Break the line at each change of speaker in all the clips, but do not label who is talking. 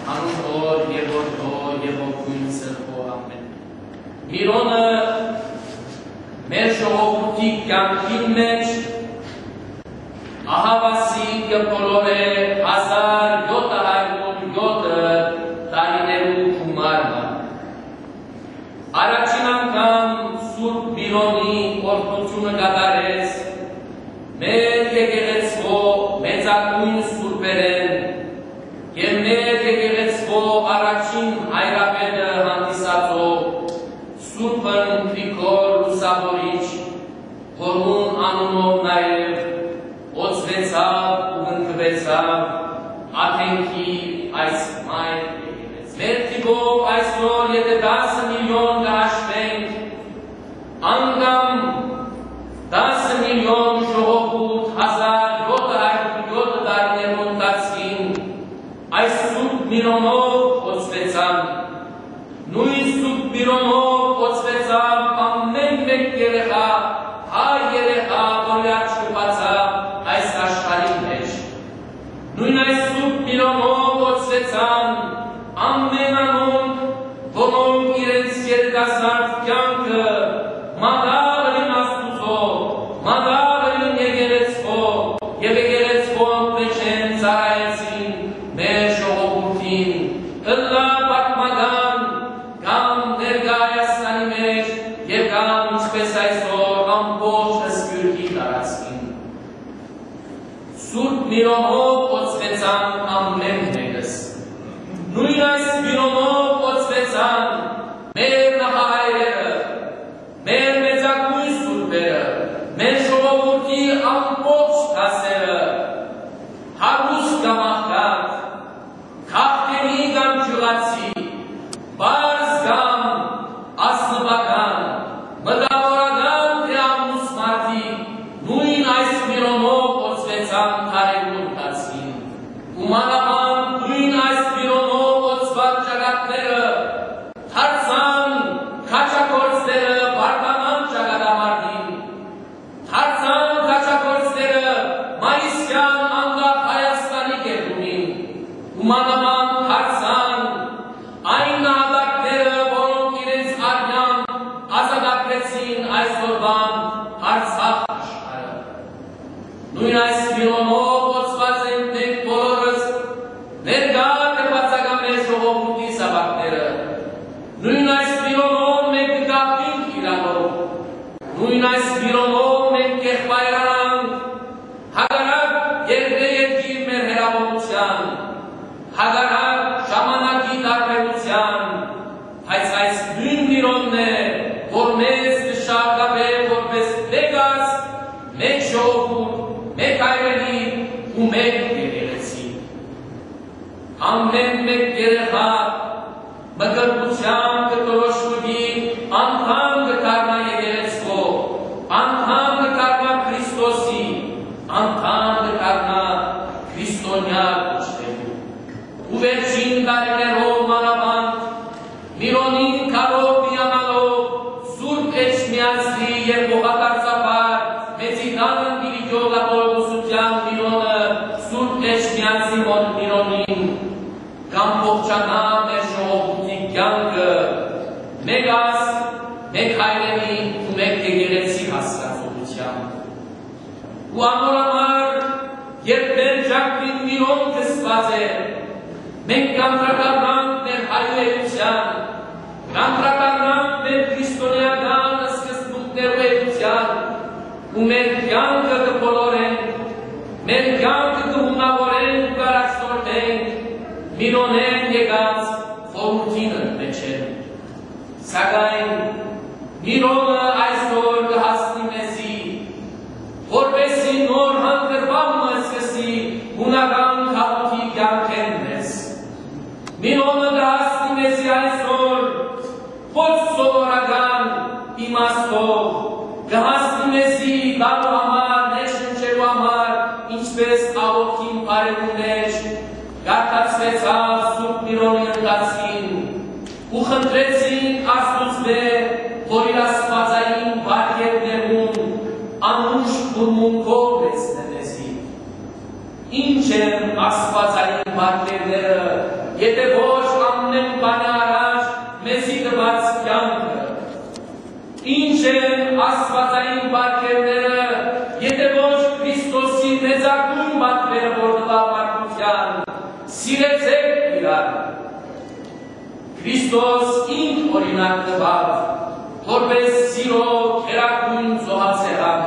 Հանուն եւ Որդու եւ Ոգու Սրբո ամեն։ Միրոնը մեր ժողովրդի կյանքի մեջ ահավասի կբոլորե 1707 տարիներու գումարը։ Առաջին անգամ Սուրբ Միրոնի օրհնությունը կատարեց մեր եկեղեցվո մեծագույն սուրբերեն եւ մեր եկեղեցվո առաջին հայրապետը հանդիսացող Սուրբն Գրիգոր Լուսավորիչ, որուն անունով նաեւ օծվեցավ ու գնկվեցավ Աթենքի այս մայր եկեղեցի։ Մեր թիվով այսօր եթե 10 միլիոն կհաշվենք, անգամ 10 միլիոն ժողովուրդ 1707 տարիներու ընթացքին այս Սուրբ Միրոնով օծվեցան։ Նույն Սուրբ Միրոնով օծվեցավ ամեն մեկ երեխա, հայ երեխա, որի աչքը բացավ այս աշխարհի մեջ։ Նույն այս Սուրբ Միրոնով օծվեցան ամեն անոնք, որոնք իրենց երիտասարդ կյանքը մատաղին Աստուծո, մատաղին եկեղեցվո եւ եկեղեցվո անպեչեն ծառայեցին մեր ժողովրդին, ըլլա պատմական կամ ներկա Հայաստանի մեջ եւ կամ ինչպես այսօր ամբողջ Սփյուռքի տարածքին։ Սուրբ Միրոնով օծվեցան ամեն մեկս։ Նույն այս Միրոնով օծվեցան մեր նախահայրերը, մեր մեծագույն սուրբերը, մեր ժողովրդի ամբողջ դասերը, հարուստ կամ աղքատ, քաղաքների կամ ջղացի, բարձ կամ ասնպական, մտավորական թե ամուս մարդիկ, նույն այս Միրոնով օծվեցան քարերու ընթացքին։ Ու մանավանդ նույն այս Միրոնով օծված ճակատները դարձան քաչակորձները բարբանան ճակատամարտին, դարձան քաչակորձները մայիսյան անկախ Հայաստանի գետունին, ու մանավանդ դարձան այն նահատակները, որոնք իրենց արյան ազատագրեցին այսօրվան Արցախ աշխարհը։ Նույն այս Միրոնով օծված են մենք բոլորս ներկա կբացակամեր ժողովրդի զավակները։ Նույն այս Միրոնով մենք կգաղթենք իրանով, նույն այս Միրոնով մենք կեղբայրանանք հակառակ երկիր մեր հեռավորության, հակառակ ժամանակի տարբերության, բայց այս նույն Միրոնն է, որ մեզ կշահկապե որպես մեկ մեկ ժողովուրդ, մեկ հայրենի ու մեկ եկեղեցի։ Ամեն մեկ երեխա մկրտությամբ կտորոշվի անդամ կդառնա եկեղեցվո, անդամ կդառնա Քրիստոսի, անդամ կդառնա քրիստոնյա կոչվելու։ Ու վերջին տարիներով մանավանդ Միրոնին քարով միանալով Սուրբ Էջմիածնի եւ ողատարծաբար մեծիդան դիլիջողապոլոսության Միրոնը Սուրբ Էջմիածնի Միրոնին կամբողջանա մեր ժողովրդի կյանքը մեկ հայրենի ու մեկ եկեղեցի հասկացողությամբ։ Ու անորամար երբ մեր ճակատին Միրոն կսված է, մենք կանտրակառնանք մեր հայրենության, կանտրակառնանք մեր քրիստոնեական սկզբունքներու էության, ու մեր կյանքը կբոլորենք, մեր կյանքը կհունավորենք ու կառաջնորդենք Միրոնեն եկած խորհրդինը մեջ են։ Սակայն Միրոնը այսօր կհասնի մեզի, որպեսզի նոր հանգրվանումը սկսի հունական քաղաքի կյանքեն մեզ։ Միրոնը կհասնի մեզի այսօր ոչ սովորական իմաստով, կհասնի մեզի տալու համար, ներշնչելու համար, ինչպես աղոթքին բարևու մեջ գարտացվեցավ Սուրբ Միրոնի ընթացքին ու խնդրեցին Աստուծո, որ իր աստվածային բարգեւներուն անուշ բուրմունքով լեցնեցի։ Ինչ են աստվածային բարգեւները, եթե սիրեցեք իրար։ Քրիստոս ինք օրինակ տվավ, որպես սիրո քերակույն զոհասեղան,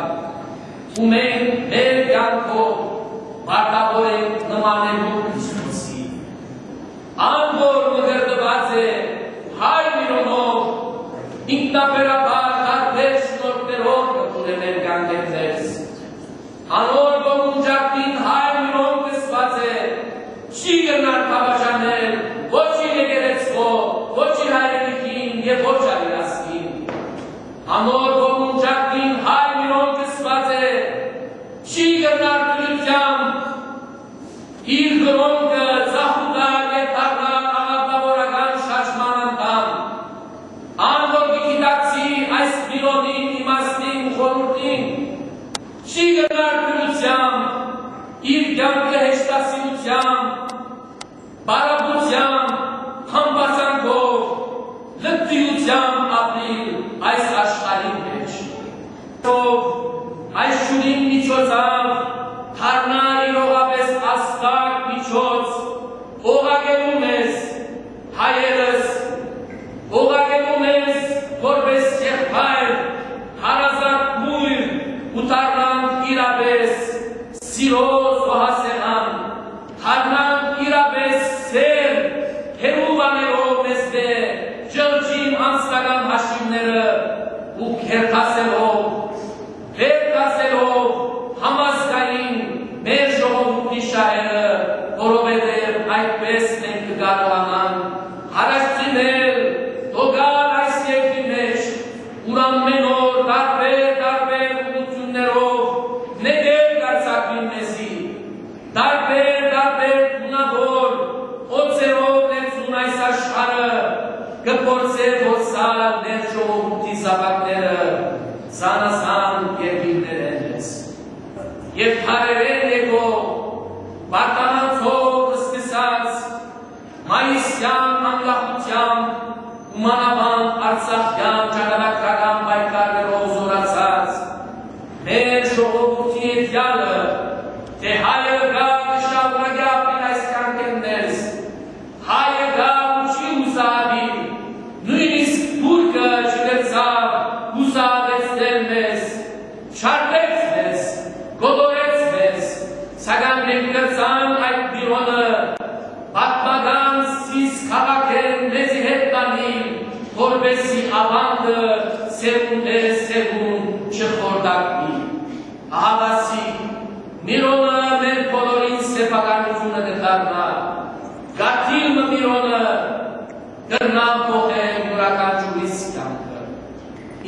ու մենք մեր կյանքով պարտավոր ենք նմանելու Քրիստոսի։ Ան որ մգրտված է հայ միրոնով, ինքնաբերաբար տարբեր շնորհներով կտուրե մեր կյանքերս։ Անոր բողունջակին հայ միրոն կսված է, չի գնար կավաշանել, ոչ իր եկեղեցվով, ոչ իր հայրենիքին և ոչ այրասկին։ Անոր բողունջակին հայ միրոն կսված է, չի գնար դրությամբ, իր գրոնքը ծախուտար և թարնար աղատավորական շաչման անդամ, ան որ գիտակցի այս միրոնին իմաստին խորուրդին, չի գնար դրությամբ, իր կյանքը հեշտասիրությամբ, բարապությամբ, համբարձանքով, լկտիությամբ ապրիլ այս աշխարհի մեջ։ Այս շունին միջոցով թարնար իրողապես աստակ միջոց, օղագելու մեզ, հայերս, օղագելու մեզ, որպես եղբայր, հարազատ մույր, ու թարնանք իրապես սիրո զոհասեղան, թարնանք իրապես սեր, հերուվաներով մեզ դե, ջրջին անձնական հաշիվները ու քերթասելով, վերկասելով համազգային մեր ժողովուրդի շահերը, որովհետև այդպես մենք կկարողանանք հարստինել թողալ այս երկրի մեջ, ուր ամեն օր տարբեր ուղղություններով ներել դարձակվին մեզի, տարբեր թունավոր օձերով ներծուն այս աշխարհը կփորձե ոսալ մեր ժողովրդի զավակները զանազան երկիրներ են մեզ։ Եվ թարերեն եկող բարտանանցով սկսած մայիսյան անկախությամբ ու մանավանդ արցախյան ճակատագրական պայքարներով զորացած մեր ժողովրդի եդյալը, թե հայը գա կշարունակի ապրիլ այս կյանքերներս, հայը գա ու չի հուսահատի, նույնիսկ բուրգը չգրծավ հուսահատեցնել մեզ, չարվեց մեզ, գոդորեց մեզ, սակայն մենք կրծան այդ բիրոնը, պատմական սիս քաղաքեն մեզի հետ տանիլ, որպեսզի ավանդը սերուն չխորդակվի։ Ահավասիկ, միրոնը մեր բոլորին սեփականությունը կդառնա, գաթիլը միրոնը կրնամ փոխել յուրաքանչյուրիս կյանքը։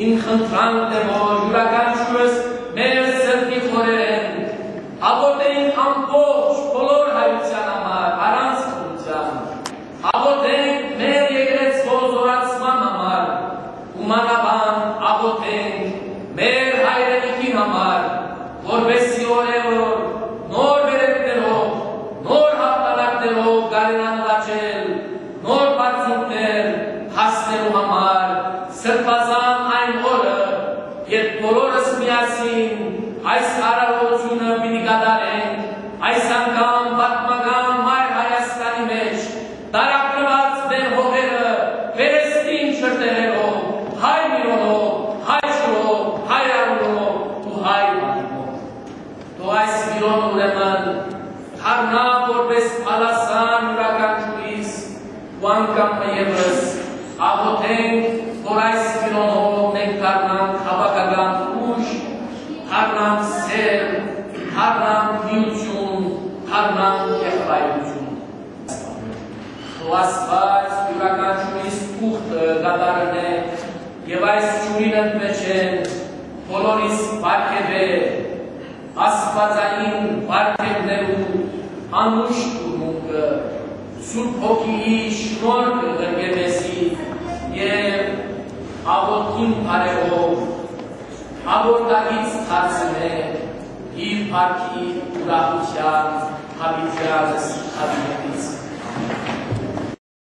Իմ խնդրանքն է, որ յուրաքանչյուրս մեր սրտի խորերեն աղոթենք ամբողջ բոլոր հայության համար, առանց խնդրության, աղոթենք մեր եկեղեցվո զորացման համար, ու մանավանդ աղոթենք մեր հայրենիքի համար, որպեսզի օրերօր նոր վերելքներով, նոր հաղթանակներով կարողանան նվաճել, նոր բարձունքներ հասնելու համար, սրբազան այն օրը, երբ բոլորս միասին այս արարողությունը պիտի կատարենք այս անգամ պատմական մայր Հայաստանի մեջ, տարապնված մեր հողերը վերստին շրտերելով, հայ միրոնով, հայ շուրով, հայ արունով ու հայ բանիմով։ Թող այս միրոնը ուրեմն թարնա որպես ալասան յուրաքանչյուրիս ու անգամ ևս աղոթենք, որ այս միրոնով մենք դառնանք հավաքական ուժ, դառնանք սեր, դառնանք միություն, դառնանք եղբայրություն։ Թող Աստված յուրաքանչյուրիս ուխտը կատարնե եւ այս ջուրին ընդմեջեն բոլորիս պարգևե աստվածային պարգևներու անուշ ուրմունքը, Սուրբ Հոգիի շնորհքը գրգեմեսի եւ աղոթքին բարերով աղոթակից թարցնե իր պարքի ուրախության հավիտյանս հավիտից